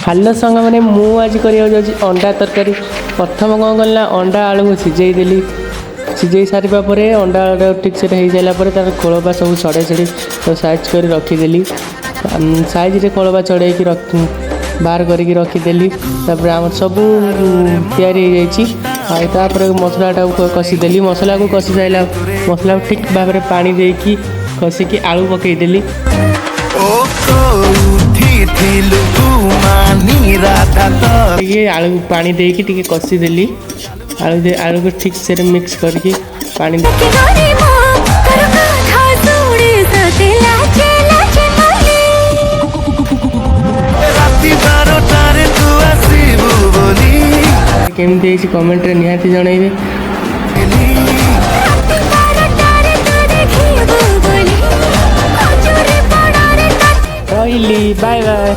Hello सांग मैंने आज करा अंडा तरकारी प्रथम कौन कल अंडा आलू को सिझेदेली सिझे सारापर अंडा आलू ठीक से हो सारापर तार खोलपा सब छड़े छड़ी तो साइज कर रखीदेली साइज खोलपा छड़े बाहर करके रखीदेली आम सब तैयारी मसलाटा कषिदेली मसला को कषि सारा मसला ठीक भाव में पानी देकी कषिकी आलू पकईदेली ये आलू पानी देकी टिके कषि देली आलू को ठीक से मिक्स करके पानी केमती कमेंट रे निहाती जनइबे। Bye bye.